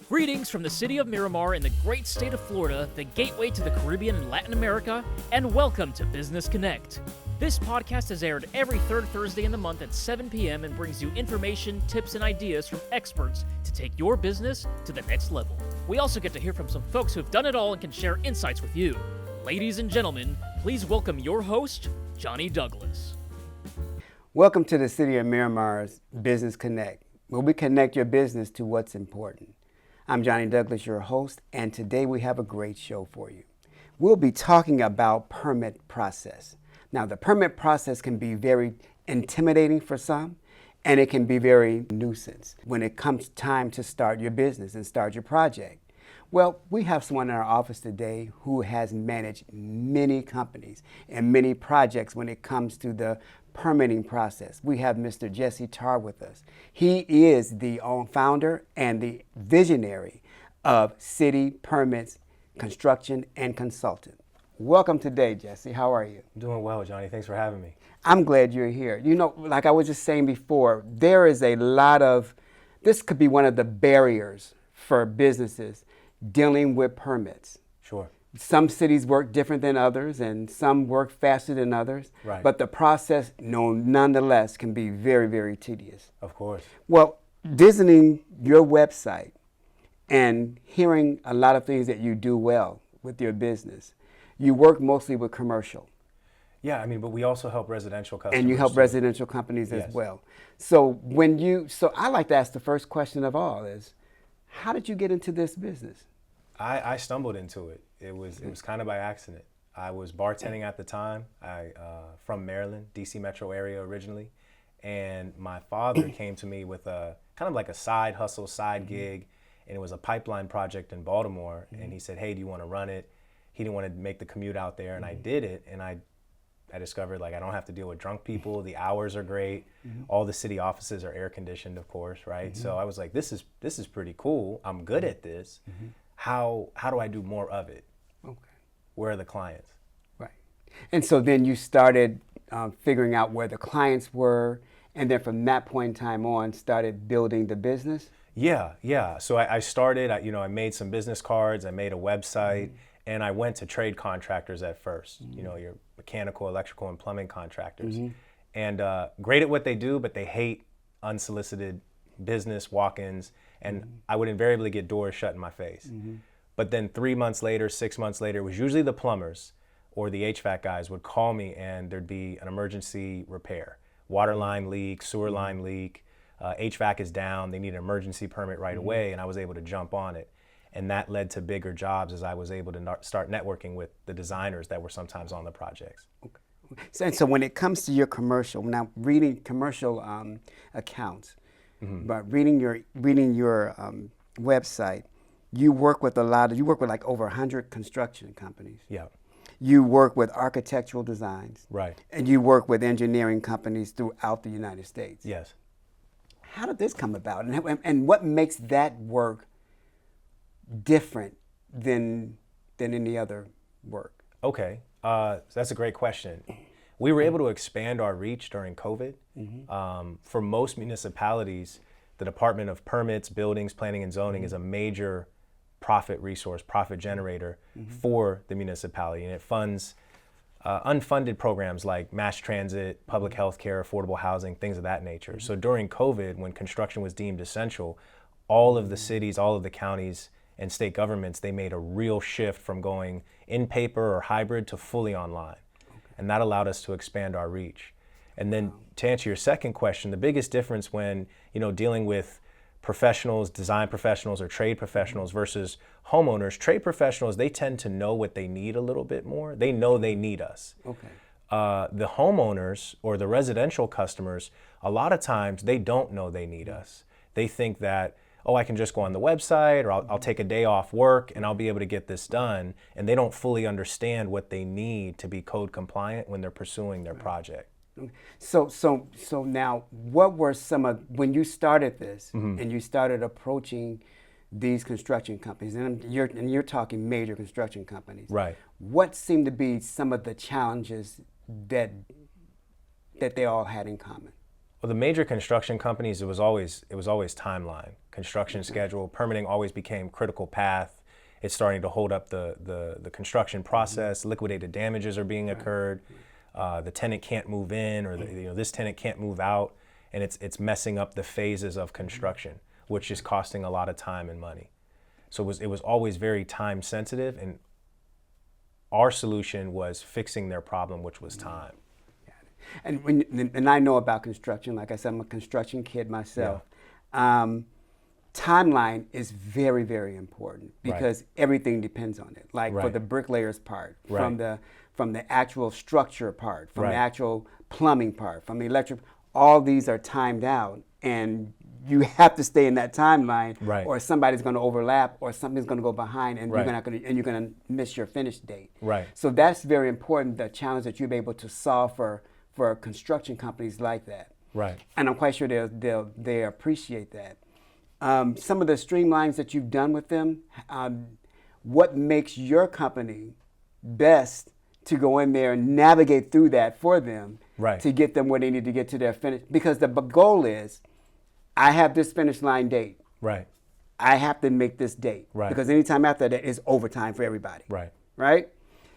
Greetings from the city of Miramar in the great state of Florida, the gateway to the Caribbean and Latin America, and welcome to Business Connect. This podcast is aired every third Thursday in the month at 7 p.m. and brings you information, tips, and ideas from experts to take your business to the next level. We also get to hear from some folks who have done it all and can share insights with you. Ladies and gentlemen, please welcome your host, Johnny Douglas. Welcome to the City of Miramar's Business Connect, where we connect your business to what's important. I'm Johnny Douglas, your host, and today we have a great show for you. We'll be talking about permit process. Now, the permit process can be very intimidating for some, and it can be very nuisance when it comes time to start your business and start your project. Well, we have someone in our office today who has managed many companies and many projects when it comes to the permitting process. We have Mr. Tarr with us. He is the founder and the visionary of City Permits Construction and Consultant. Welcome today, Jesse. How are you? I'm doing well, Johnny. Thanks for having me. I'm glad you're here. You know, like I was just saying before, there is a lot of, this could be one of the barriers for businesses dealing with permits. Sure. Some cities work different than others, and some work faster than others. Right. But the process, nonetheless, can be very, very tedious. Of course. Well, visiting your website and hearing a lot of things that you do well with your business, you work mostly with commercial. Yeah, I mean, but we also help residential customers. And you help residential companies as well. So I like to ask the first question of all is, how did you get into this business? I stumbled into it. It was kind of by accident. I was bartending at the time. From Maryland, DC metro area originally, and my father came to me with a kind of like a side hustle, side gig, and it was a pipeline project in Baltimore. And he said, "Hey, do you want to run it?" He didn't want to make the commute out there, and I did it. And I discovered like I don't have to deal with drunk people. The hours are great. All the city offices are air conditioned, of course, right? So I was like, this is pretty cool. I'm good at this. How do I do more of it? Okay. Where are the clients? Right. And so then you started figuring out where the clients were, and then from that point in time on, started building the business? Yeah. So I started, I made some business cards, I made a website, and I went to trade contractors at first, your mechanical, electrical, and plumbing contractors. And great at what they do, but they hate unsolicited business walk-ins, and I would invariably get doors shut in my face. But then 3 months later, 6 months later, it was usually the plumbers or the HVAC guys would call me, and there'd be an emergency repair. Water line leak, sewer line leak, HVAC is down, they need an emergency permit right away, and I was able to jump on it. And that led to bigger jobs as I was able to start networking with the designers that were sometimes on the projects. Okay. So when it comes to your commercial, now reading commercial accounts, but reading your website, you work with like over 100 construction companies. Yeah. You work with architectural designs. Right. And you work with engineering companies throughout the United States. Yes. How did this come about? And what makes that work different than any other work? Okay. That's a great question. We were able to expand our reach during COVID. For most municipalities, the Department of Permits, Buildings, Planning, and Zoning is a major profit resource, profit generator for the municipality. And it funds unfunded programs like mass transit, public health care, affordable housing, things of that nature. So during COVID, when construction was deemed essential, all of the cities, all of the counties, and state governments, they made a real shift from going in paper or hybrid to fully online. And that allowed us to expand our reach. And then to answer your second question, the biggest difference when, dealing with professionals, design professionals, or trade professionals versus homeowners, trade professionals, they tend to know what they need a little bit more. They know they need us. Okay. The homeowners or the residential customers, a lot of times they don't know they need us. They think that, I can just go on the website, or I'll take a day off work and I'll be able to get this done. And they don't fully understand what they need to be code compliant when they're pursuing their project. So now, what were some of, when you started this and you started approaching these construction companies, and you're talking major construction companies, right? What seemed to be some of the challenges that they all had in common? Well, the major construction companies, it was always timeline. construction schedule. Permitting always became critical path. It's starting to hold up the construction process. Liquidated damages are being occurred. The tenant can't move in, or this tenant can't move out, and it's messing up the phases of construction, which is costing a lot of time and money. So it was always very time sensitive, and our solution was fixing their problem, which was time. And I know about construction. Like I said, I'm a construction kid myself. Timeline is very, very important because everything depends on it. Like for the bricklayer's part, from the actual structure part, from the actual plumbing part, from the electric, all these are timed out, and you have to stay in that timeline, or somebody's going to overlap, or something's going to go behind, and you're going to miss your finish date. So that's very important. The challenge that you'll be able to solve for construction companies like that. And I'm quite sure they appreciate that. Some of the streamlines that you've done with them, what makes your company best to go in there and navigate through that for them to get them where they need to get to their finish? Because the goal is, I have this finish line date. I have to make this date. Because anytime after that is overtime for everybody. Right?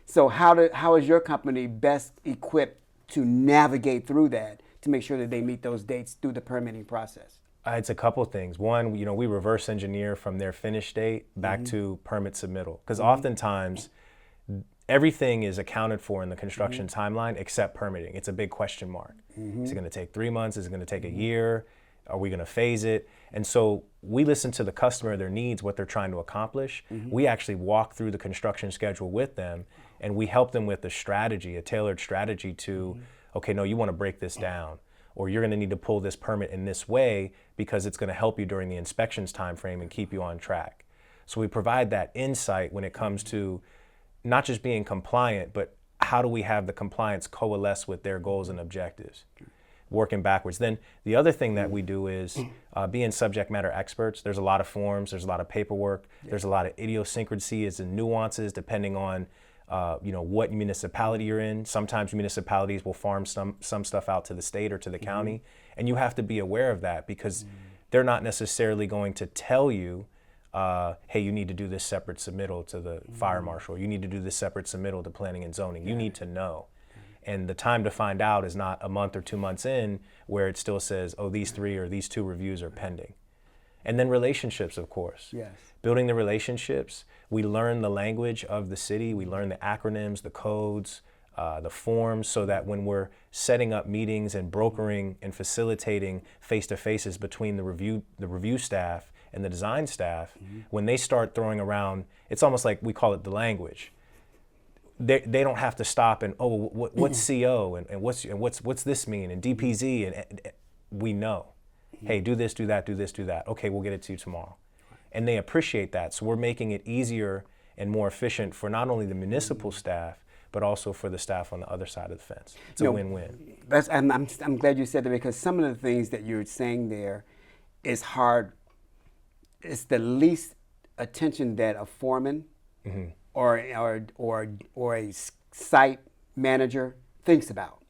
So how is your company best equipped to navigate through that to make sure that they meet those dates through the permitting process? It's a couple things. One, we reverse engineer from their finish date back to permit submittal. Because oftentimes, everything is accounted for in the construction timeline except permitting. It's a big question mark. Is it going to take 3 months? Is it going to take a year? Are we going to phase it? And so we listen to the customer, their needs, what they're trying to accomplish. We actually walk through the construction schedule with them, and we help them with a strategy, a tailored strategy to, okay, no, you want to break this down, or you're going to need to pull this permit in this way because it's going to help you during the inspections time frame and keep you on track. So we provide that insight when it comes to not just being compliant, but how do we have the compliance coalesce with their goals and objectives, working backwards. Then the other thing that we do is being subject matter experts. There's a lot of forms, there's a lot of paperwork, there's a lot of idiosyncrasies and nuances depending on what municipality you're in. Sometimes municipalities will farm some stuff out to the state or to the county, and you have to be aware of that because they're not necessarily going to tell you, hey, you need to do this separate submittal to the fire marshal. You need to do this separate submittal to planning and zoning. You need to know. And the time to find out is not a month or 2 months in where it still says, oh, these 3 or these 2 reviews are pending. And then relationships, of course. Building the relationships. We learn the language of the city. We learn the acronyms, the codes, the forms, so that when we're setting up meetings and brokering and facilitating face-to-faces between the review staff and the design staff, when they start throwing around, it's almost like we call it the language. They don't have to stop and, oh, what's CO and what's this mean and DPZ, and we know. Hey, do this, do that, do this, do that. Okay, we'll get it to you tomorrow. And they appreciate that. So we're making it easier and more efficient for not only the municipal staff, but also for the staff on the other side of the fence. It's a win-win. I'm glad you said that, because some of the things that you're saying there is hard. It's the least attention that a foreman or a site manager thinks about.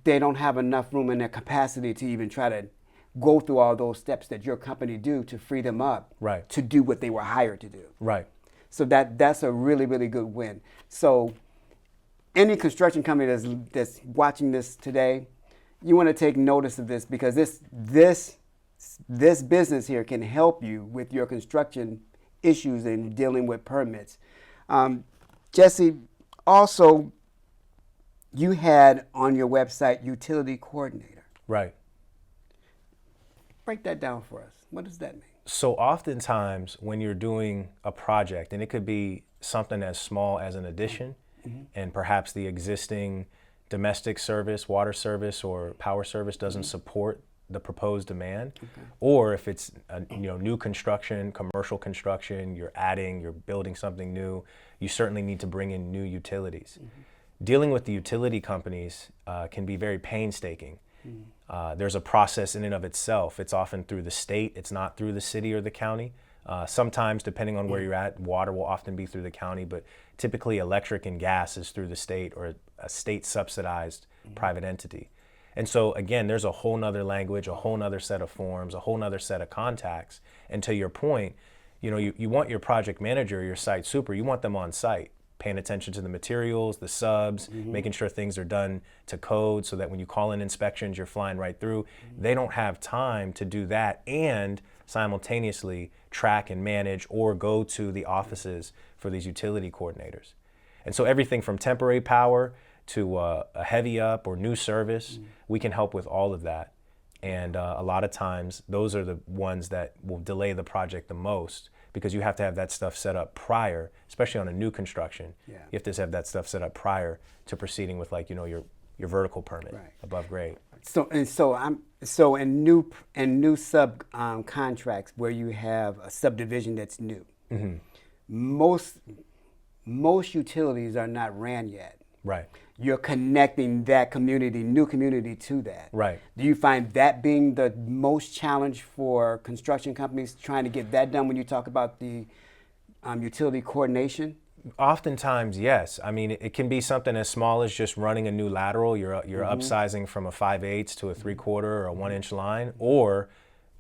They don't have enough room in their capacity to even try to go through all those steps that your company do to free them up to do what they were hired to do. So that's a really, really good win. So any construction company that's watching this today, you want to take notice of this, because this business here can help you with your construction issues and dealing with permits. Jesse, also, you had on your website utility coordinator. Break that down for us. What does that mean? So oftentimes when you're doing a project, and it could be something as small as an addition, and perhaps the existing domestic service, water service, or power service doesn't support the proposed demand, or if it's new construction, commercial construction, you're building something new, you certainly need to bring in new utilities. Dealing with the utility companies can be very painstaking. There's a process in and of itself. It's often through the state. It's not through the city or the county. Sometimes, depending on where you're at, water will often be through the county, but typically electric and gas is through the state or a state subsidized private entity. And so again, there's a whole nother language, a whole nother set of forms, a whole nother set of contacts. And to your point, you want your project manager, your site super, you want them on site, paying attention to the materials, the subs, making sure things are done to code so that when you call in inspections, you're flying right through. They don't have time to do that and simultaneously track and manage or go to the offices for these utility coordinators. And so everything from temporary power to a heavy up or new service, we can help with all of that. And a lot of times, those are the ones that will delay the project the most because you have to have that stuff set up prior, especially on a new construction. Yeah. You have to have that stuff set up prior to proceeding with your vertical permit above grade. So in new sub contracts where you have a subdivision that's new, most utilities are not ran yet. Right. You're connecting that new community to that. Right. Do you find that being the most challenge for construction companies trying to get that done when you talk about the utility coordination? Oftentimes, yes. I mean, it can be something as small as just running a new lateral. You're upsizing from a 5/8 to a 3/4 or a 1-inch line, or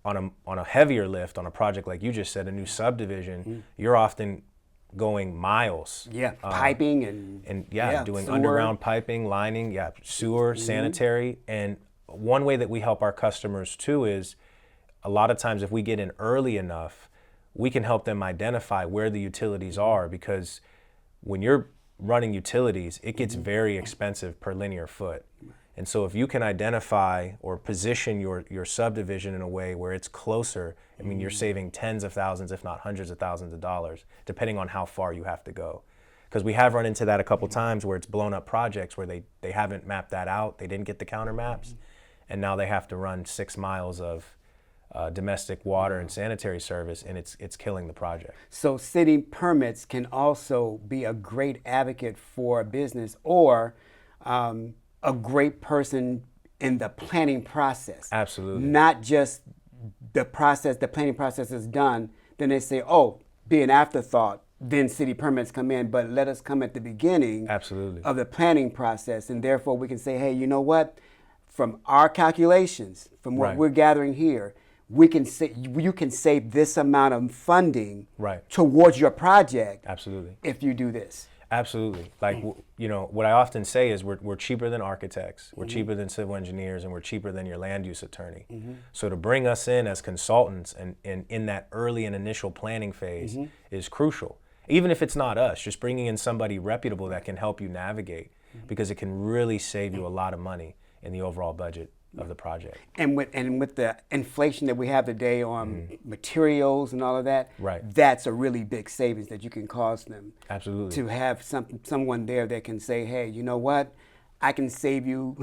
on a heavier lift on a project like you just said, a new subdivision. You're often going miles. Yeah, piping and doing sewer. underground piping, lining, sewer, sanitary. And one way that we help our customers too is a lot of times if we get in early enough, we can help them identify where the utilities are, because when you're running utilities, it gets very expensive per linear foot. And so if you can identify or position your subdivision in a way where it's closer, I mean, you're saving tens of thousands, if not hundreds of thousands of dollars, depending on how far you have to go. Because we have run into that a couple times where it's blown up projects where they haven't mapped that out, they didn't get the counter maps, and now they have to run 6 miles of domestic water and sanitary service, and it's killing the project. So city permits can also be a great advocate for a business or a great person in the planning process. Absolutely. Not just the planning process is done, then they say, oh, be an afterthought, then city permits come in, but let us come at the beginning Absolutely. of the planning process, and therefore we can say, hey, you know what? From our calculations, from what we're gathering here, you can save this amount of funding towards your project. Absolutely. If you do this. Absolutely. Like, what I often say is we're cheaper than architects, we're cheaper than civil engineers, and we're cheaper than your land use attorney. So to bring us in as consultants and in that early and initial planning phase is crucial. Even if it's not us, just bringing in somebody reputable that can help you navigate, because it can really save you a lot of money in the overall budget of the project. And with the inflation that we have today on materials and all of that, that's a really big savings that you can cause them. Absolutely. To have someone there that can say, hey, you know what? I can save you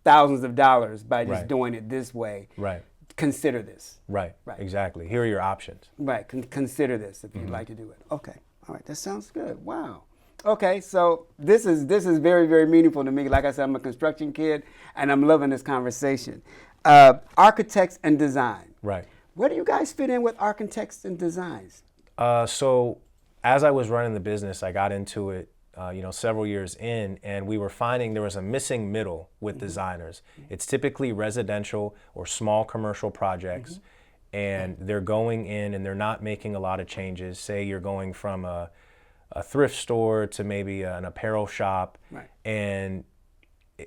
thousands of dollars by just doing it this way. Right. Consider this. Right. Exactly. Here are your options. Right. Consider this if you'd like to do it. Okay. All right. That sounds good. Wow. Okay, so this is very, very meaningful to me. Like I said, I'm a construction kid, and I'm loving this conversation. Architects and design. Right. Where do you guys fit in with architects and designs? So as I was running the business, I got into it, several years in, and we were finding there was a missing middle with designers. It's typically residential or small commercial projects, and they're going in and they're not making a lot of changes. Say you're going from a thrift store to maybe an apparel shop, and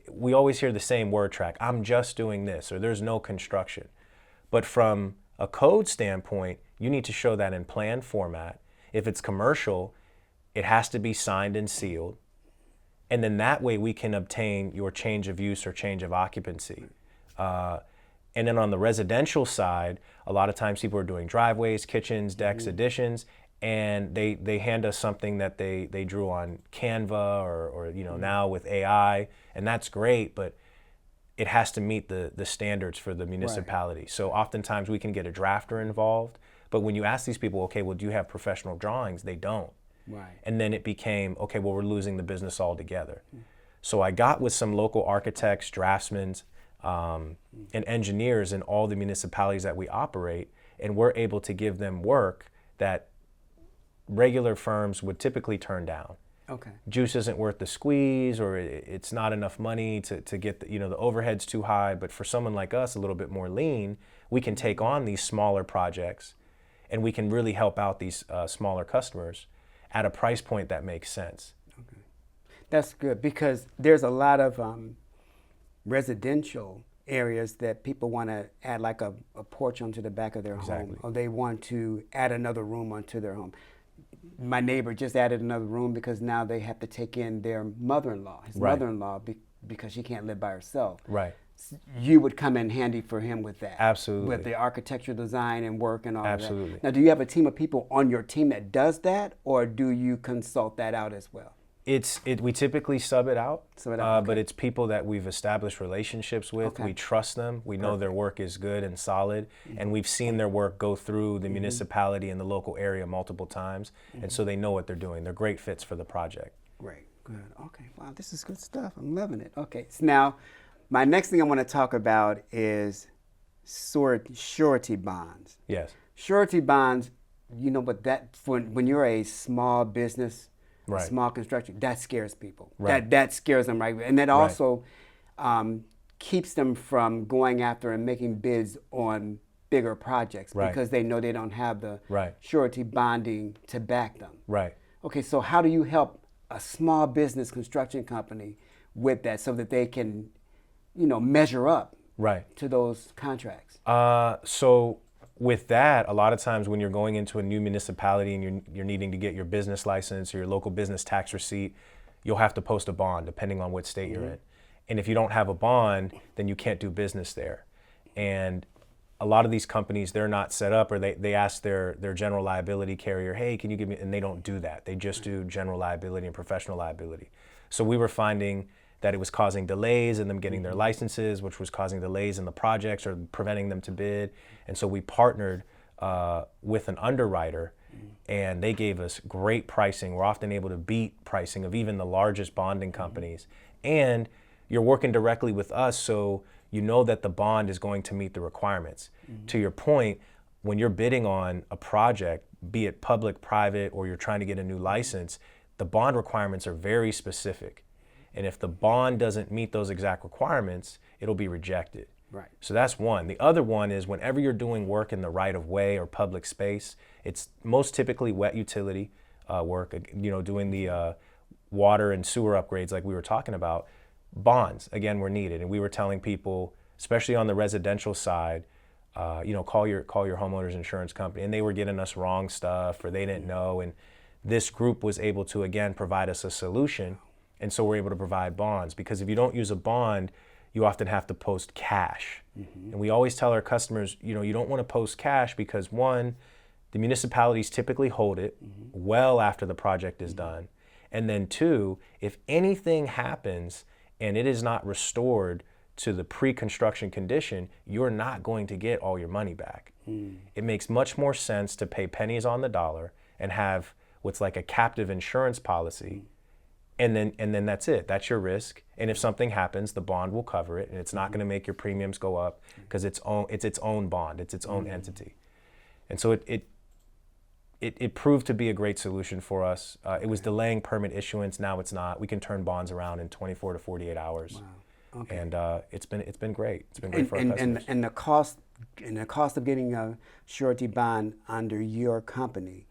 we always hear the same word track, I'm just doing this, or there's no construction. But from a code standpoint, you need to show that in plan format. If it's commercial, it has to be signed and sealed, and then that way we can obtain your change of use or change of occupancy. And then on the residential side, a lot of times people are doing driveways, kitchens, decks, additions, and they hand us something that they drew on Canva or now with AI, and that's great, but it has to meet the standards for the municipality. So oftentimes we can get a drafter involved, but when you ask these people, okay, well, do you have professional drawings? They don't. And then it became, okay, well, we're losing the business altogether. So I got with some local architects, draftsmen, and engineers in all the municipalities that we operate, and we're able to give them work that regular firms would typically turn down. Okay. Juice isn't worth the squeeze, or it's not enough money to get the, the overhead's too high. But for someone like us, a little bit more lean, we can take on these smaller projects, and we can really help out these smaller customers at a price point that makes sense. Okay. That's good, because there's a lot of residential areas that people want to add like a porch onto the back of their home, or they want to add another room onto their home. My neighbor just added another room because now they have to take in their mother-in-law, his mother-in-law, because she can't live by herself. Right. You would come in handy for him with that. Absolutely. With the architectural design and work and all Absolutely. of that. Now, do you have a team of people on your team that does that, or do you consult that out as well? We typically sub it out, Okay. but it's people that we've established relationships with. Okay. We trust them. We know their work is good and solid, and we've seen their work go through the municipality and the local area multiple times, and so they know what they're doing. They're great fits for the project. Great, good. Okay, wow, this is good stuff. I'm loving it. Okay, so now my next thing I want to talk about is surety bonds. Yes. Surety bonds, but when you're a small business, right. small construction, that scares people. Right. That scares them, right? And that also keeps them from going after and making bids on bigger projects, because they know they don't have the surety bonding to back them. Right. Okay, so how do you help a small business construction company with that so that they can, measure up to those contracts? So with that, a lot of times when you're going into a new municipality and you're needing to get your business license or your local business tax receipt, you'll have to post a bond depending on what state you're in. And if you don't have a bond, then you can't do business there. And a lot of these companies, they're not set up, or they ask their general liability carrier, hey, can you give me, and they don't do that. They just do general liability and professional liability. So we were finding that it was causing delays in them getting their licenses, which was causing delays in the projects or preventing them to bid. And so we partnered with an underwriter, and they gave us great pricing. We're often able to beat pricing of even the largest bonding companies. And you're working directly with us, so you know that the bond is going to meet the requirements. To your point, when you're bidding on a project, be it public, private, or you're trying to get a new license, the bond requirements are very specific. And if the bond doesn't meet those exact requirements, it'll be rejected. Right. So that's one. The other one is whenever you're doing work in the right of way or public space, it's most typically wet utility work, doing the water and sewer upgrades like we were talking about. Bonds, again, were needed. And we were telling people, especially on the residential side, call your homeowner's insurance company. And they were getting us wrong stuff, or they didn't know. And this group was able to, again, provide us a solution. And so we're able to provide bonds, because if you don't use a bond, you often have to post cash. And we always tell our customers, you don't want to post cash because, one, the municipalities typically hold it well after the project is done. And then two, if anything happens and it is not restored to the pre-construction condition, you're not going to get all your money back. It makes much more sense to pay pennies on the dollar and have what's like a captive insurance policy. And then that's it. That's your risk. And if something happens, the bond will cover it, and it's not going to make your premiums go up, because it's its own bond. It's its own entity. And so it proved to be a great solution for us. It was delaying permit issuance. Now it's not. We can turn bonds around in 24 to 48 hours. Wow. Okay. And it's been great. It's been great for our customers. And the cost of getting a surety bond under your company,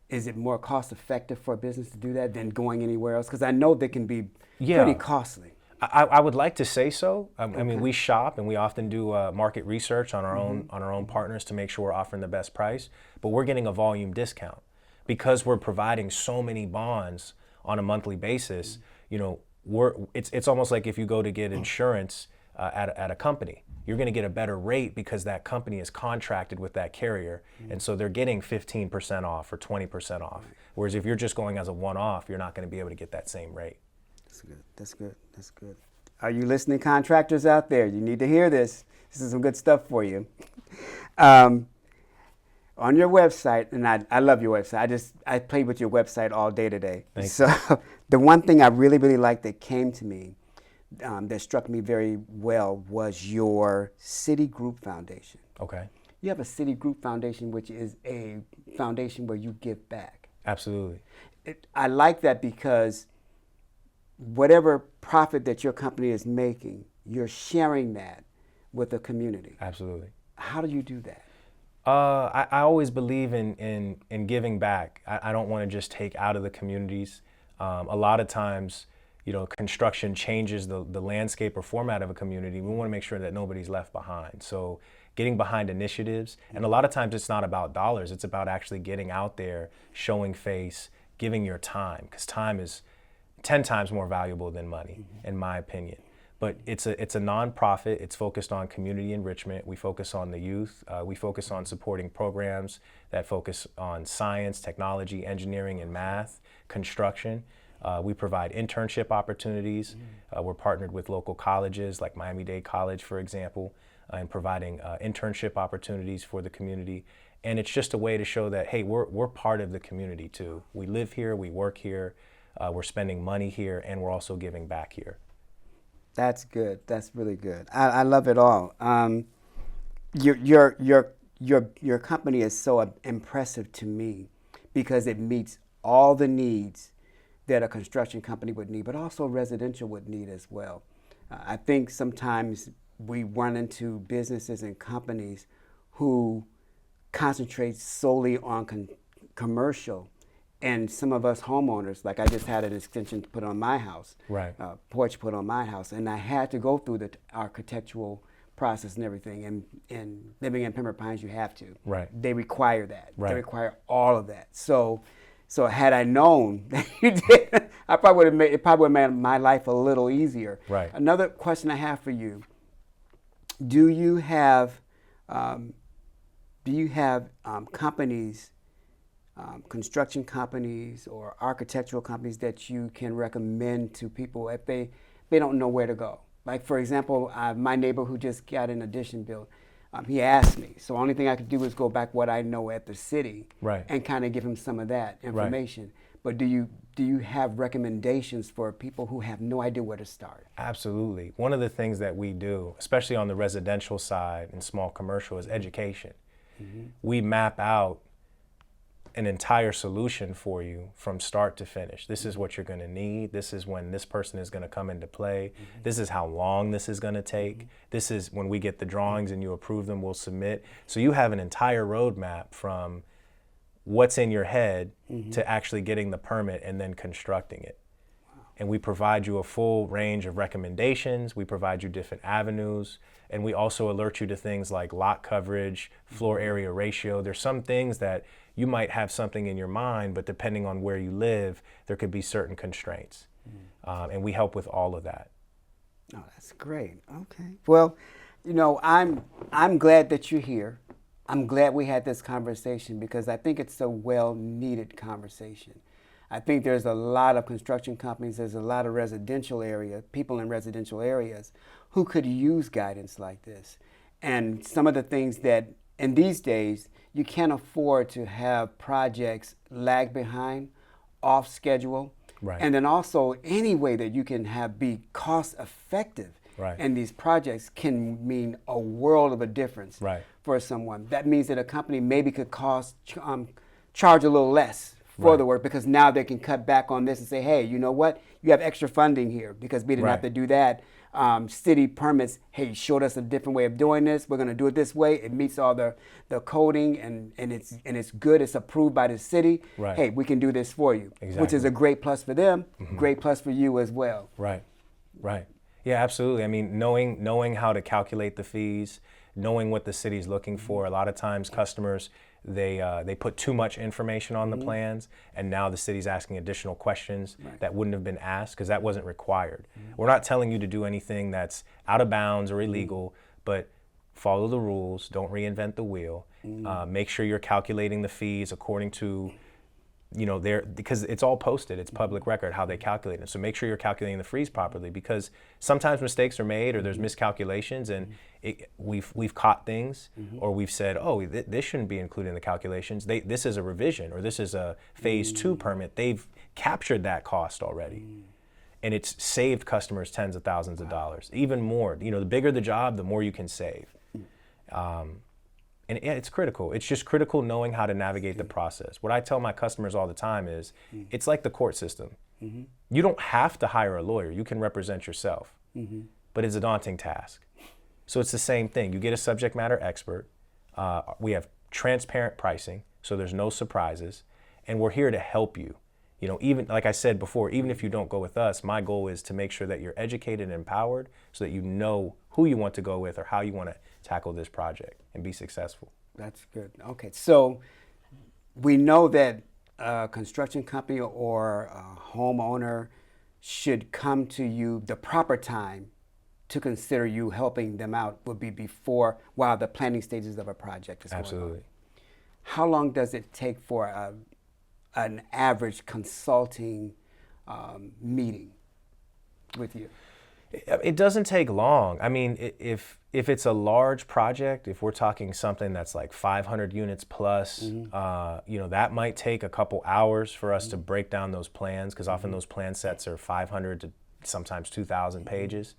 is it more cost effective for a business to do that than going anywhere else? Because I know they can be pretty costly. I would like to say so. I mean, we shop and we often do market research on our own partners to make sure we're offering the best price. But we're getting a volume discount because we're providing so many bonds on a monthly basis. It's almost like if you go to get insurance at a company, you're going to get a better rate because that company is contracted with that carrier, and so they're getting 15% off or 20% off. Whereas if you're just going as a one-off, you're not going to be able to get that same rate. That's good. That's good. That's good. Are you listening, contractors out there? You need to hear this. This is some good stuff for you. On your website, and I love your website. I played with your website all day today. Thanks. So the one thing I really, really liked that came to me, that struck me very well, was your City Group Foundation. Okay. You have a City Group Foundation, which is a foundation where you give back. Absolutely. I like that because whatever profit that your company is making, you're sharing that with the community. Absolutely. How do you do that? I always believe in giving back. I don't want to just take out of the communities. A lot of times, construction changes the landscape or format of a community. We want to make sure that nobody's left behind. So getting behind initiatives, and a lot of times it's not about dollars. It's about actually getting out there, showing face, giving your time, because time is 10 times more valuable than money, in my opinion. But it's a nonprofit. It's focused on community enrichment. We focus on the youth. We focus on supporting programs that focus on science, technology, engineering, and math, construction. We provide internship opportunities. We're partnered with local colleges like Miami-Dade College, for example, and providing internship opportunities for the community. And it's just a way to show that, hey, we're part of the community too. We live here, we work here, we're spending money here, and we're also giving back here. That's good. That's really good. I love it all. Your company is so impressive to me because it meets all the needs that a construction company would need, but also residential would need as well. I think sometimes we run into businesses and companies who concentrate solely on commercial. And some of us homeowners, like I just had an extension put on my house, Right. Porch put on my house, and I had to go through the architectural process and everything. And living in Pembroke Pines, you have to. Right. They require that. Right. They require all of that. So had I known that you did, I probably would have made my life a little easier. Right. Another question I have for you: Do you have companies? Construction companies or architectural companies that you can recommend to people if they don't know where to go? Like, for example, my neighbor who just got an addition built, he asked me. So the only thing I could do is go back what I know at the city, Right. and kind of give him some of that information. Right. But do you have recommendations for people who have no idea where to start? Absolutely. One of the things that we do, especially on the residential side and small commercial, is education. Mm-hmm. We map out an entire solution for you from start to finish. This is what you're going to need. This is when this person is going to come into play. Mm-hmm. This is how long this is going to take. Mm-hmm. This is when we get the drawings and you approve them, we'll submit. So you have an entire roadmap from what's in your head mm-hmm. to actually getting the permit and then constructing it. Wow. And we provide you a full range of recommendations. We provide you different avenues. And we also alert you to things like lot coverage, floor area ratio. There's some things that you might have something in your mind, but depending on where you live, there could be certain constraints. And we help with all of that. Oh, that's great. Okay. Well, I'm glad that you're here. I'm glad we had this conversation because I think it's a well-needed conversation. I think there's a lot of construction companies, there's a lot of people in residential areas who could use guidance like this. And some of the things that, in these days, you can't afford to have projects lag behind, off schedule. Right. And then also any way that you can be cost effective. Right. And these projects can mean a world of a difference right. for someone. That means that a company maybe could charge a little less for right. the work because now they can cut back on this and say, hey, you know what? You have extra funding here because we didn't right. have to do that. City permits, hey, showed us a different way of doing this. We're going to do it this way. It meets all the coding and it's good. It's approved by the city. Right. Hey, we can do this for you, exactly. which is a great plus for them, mm-hmm. great plus for you as well. Right, right. Yeah, absolutely. I mean, knowing how to calculate the fees, knowing what the city's looking for. A lot of times customers, they put too much information on the mm-hmm. plans, and now the city's asking additional questions right. that wouldn't have been asked because that wasn't required. Mm-hmm. We're not telling you to do anything that's out of bounds or illegal, mm-hmm. but follow the rules, don't reinvent the wheel. Mm-hmm. Make sure you're calculating the fees according to because it's all posted, it's public record how they calculate it. So make sure you're calculating the fees properly because sometimes mistakes are made or there's miscalculations and we've caught things mm-hmm. or we've said, oh, this shouldn't be included in the calculations. This is a revision or this is a phase 2 permit. They've captured that cost already. And it's saved customers tens of thousands of dollars, even more. The bigger the job, the more you can save. And it's critical. It's just critical knowing how to navigate the process. What I tell my customers all the time is, it's like the court system. You don't have to hire a lawyer. You can represent yourself. But it's a daunting task. So it's the same thing. You get a subject matter expert. We have transparent pricing, so there's no surprises. And we're here to help you. You know, even like I said before, even if you don't go with us, my goal is to make sure that you're educated and empowered so that you know who you want to go with or how you want to tackle this project and be successful. That's good. Okay, so we know that a construction company or a homeowner should come to you, the proper time to consider you helping them out would be before, while the planning stages of a project is going on. Absolutely. How long does it take for an average consulting meeting with you? It doesn't take long. I mean, if it's a large project, if we're talking something that's like 500 units plus, you know, that might take a couple hours for us to break down those plans, because often those plan sets are 500 to sometimes 2,000 pages.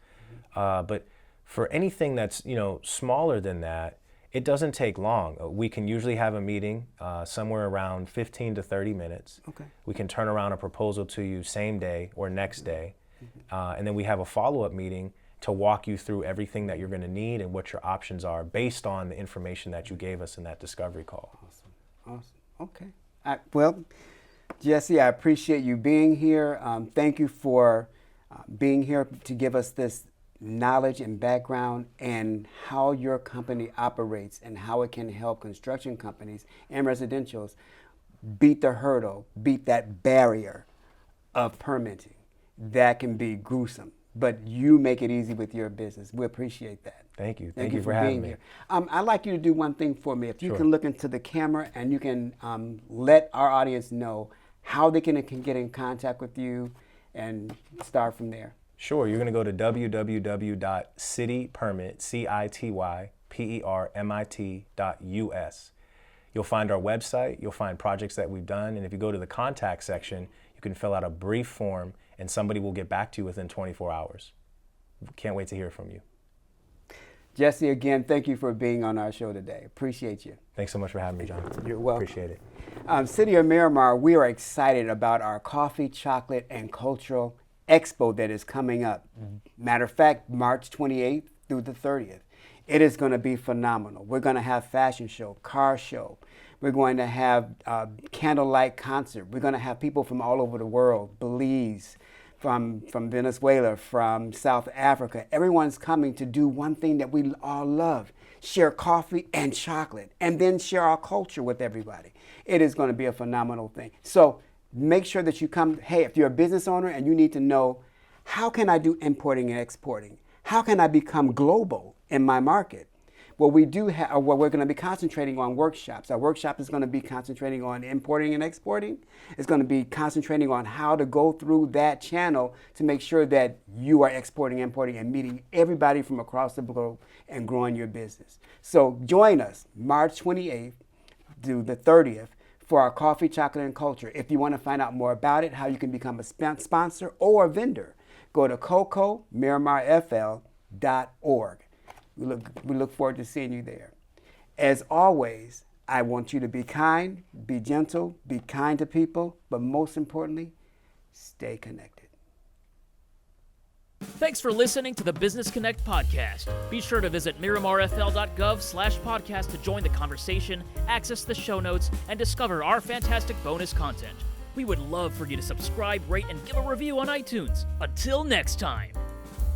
But for anything that's, you know, smaller than that, it doesn't take long. We can usually have a meeting somewhere around 15 to 30 minutes. Okay. We can turn around a proposal to you same day or next day. And then we have a follow-up meeting to walk you through everything that you're going to need and what your options are based on the information that you gave us in that discovery call. Awesome. Okay. Well, Jesse, I appreciate you being here. Thank you for being here to give us this knowledge and background and how your company operates and how it can help construction companies and residentials beat the hurdle, beat that barrier of permitting. That can be gruesome, but you make it easy with your business. We appreciate that. Thank you. Thank you for having me. Here. I'd like you to do one thing for me. If you Sure. can look into the camera and you can let our audience know how they can get in contact with you and start from there. Sure. You're going to go to www.citypermit.us. You'll find our website. You'll find projects that we've done. And if you go to the contact section, you can fill out a brief form and somebody will get back to you within 24 hours. Can't wait to hear from you. Jesse, again, thank you for being on our show today. Appreciate you. Thanks so much for having me, John. You're welcome. Appreciate it. City of Miramar, we are excited about our coffee, chocolate, and cultural expo that is coming up. Matter of fact, March 28th through the 30th. It is going to be phenomenal. We're going to have fashion show, car show. We're going to have candlelight concert. We're going to have people from all over the world, Belize, from Venezuela, from South Africa. Everyone's coming to do one thing that we all love, share coffee and chocolate, and then share our culture with everybody. It is going to be a phenomenal thing. So make sure that you come. Hey, if you're a business owner and you need to know, how can I do importing and exporting? How can I become global in my market? Well, we're going to be concentrating on workshops. Our workshop is going to be concentrating on importing and exporting. It's going to be concentrating on how to go through that channel to make sure that you are exporting, importing, and meeting everybody from across the globe and growing your business. So join us March 28th through the 30th for our coffee, chocolate, and culture. If you want to find out more about it, how you can become a sponsor or a vendor, go to cocomiramarfl.org. We look forward to seeing you there. As always, I want you to be kind, be gentle, be kind to people, but most importantly, stay connected. Thanks for listening to the Business Connect podcast. Be sure to visit miramarfl.gov/podcast to join the conversation, access the show notes, and discover our fantastic bonus content. We would love for you to subscribe, rate, and give a review on iTunes. Until next time.